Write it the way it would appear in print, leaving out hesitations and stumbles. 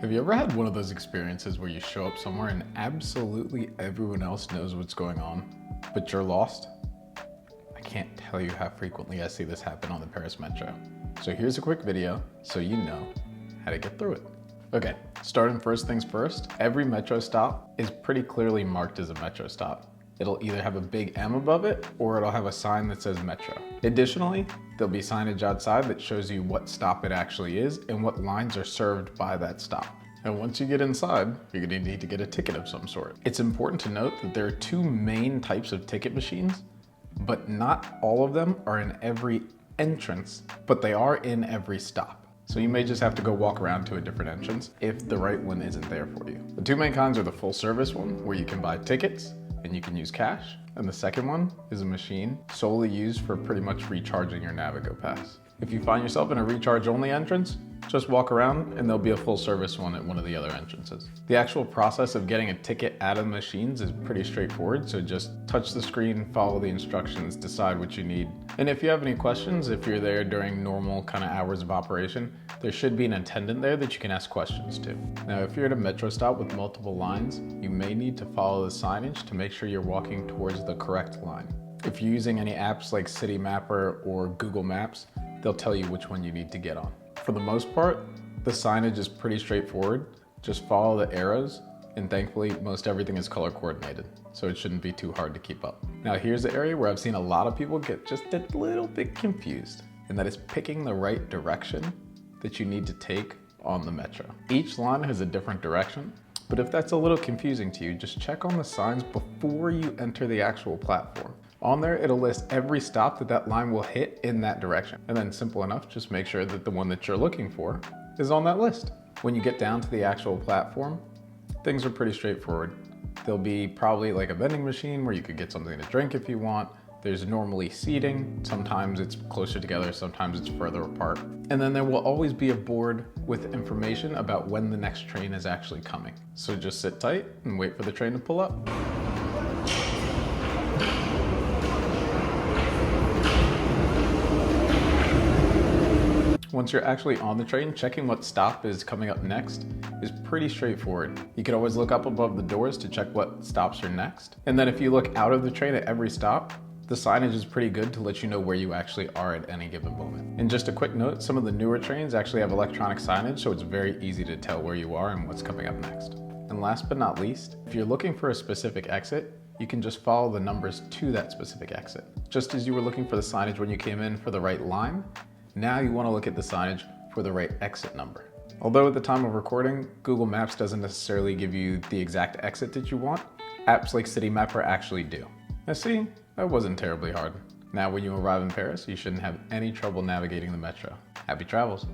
Have you ever had one of those experiences where you show up somewhere and absolutely everyone else knows what's going on, but you're lost? I can't tell you how frequently I see this happen on the Paris Metro. So here's a quick video so you know how to get through it. Okay, starting first things first, every Metro stop is pretty clearly marked as a Metro stop. It'll either have a big M above it or it'll have a sign that says Metro. Additionally, there'll be signage outside that shows you what stop it actually is and what lines are served by that stop. And once you get inside, you're gonna need to get a ticket of some sort. It's important to note that there are two main types of ticket machines, but not all of them are in every entrance, but they are in every stop. So you may just have to go walk around to a different entrance if the right one isn't there for you. The two main kinds are the full service one, where you can buy tickets and you can use cash. And the second one is a machine solely used for pretty much recharging your Navigo pass. If you find yourself in a recharge only entrance, just walk around and there'll be a full service one at one of the other entrances. The actual process of getting a ticket out of the machines is pretty straightforward, so just touch the screen, follow the instructions, decide what you need. And if you have any questions, if you're there during normal kind of hours of operation, there should be an attendant there that you can ask questions to. Now, if you're at a Metro stop with multiple lines, you may need to follow the signage to make sure you're walking towards the correct line. If you're using any apps like Citymapper or Google Maps, they'll tell you which one you need to get on. For the most part, the signage is pretty straightforward. Just follow the arrows, and thankfully, most everything is color coordinated, so it shouldn't be too hard to keep up. Now, here's the area where I've seen a lot of people get just a little bit confused, and that is picking the right direction that you need to take on the Metro. Each line has a different direction, but if that's a little confusing to you, just check on the signs before you enter the actual platform. On there, it'll list every stop that line will hit in that direction. And then simple enough, just make sure that the one that you're looking for is on that list. When you get down to the actual platform, things are pretty straightforward. There'll be probably like a vending machine where you could get something to drink if you want. There's normally seating. Sometimes it's closer together, sometimes it's further apart. And then there will always be a board with information about when the next train is actually coming. So just sit tight and wait for the train to pull up. Once you're actually on the train, checking what stop is coming up next is pretty straightforward. You can always look up above the doors to check what stops are next. And then if you look out of the train at every stop, the signage is pretty good to let you know where you actually are at any given moment. And just a quick note, some of the newer trains actually have electronic signage, so it's very easy to tell where you are and what's coming up next. And last but not least, if you're looking for a specific exit, you can just follow the numbers to that specific exit. Just as you were looking for the signage when you came in for the right line, now you want to look at the signage for the right exit number. Although at the time of recording, Google Maps doesn't necessarily give you the exact exit that you want, apps like Citymapper actually do. Now see, that wasn't terribly hard. Now when you arrive in Paris, you shouldn't have any trouble navigating the Metro. Happy travels.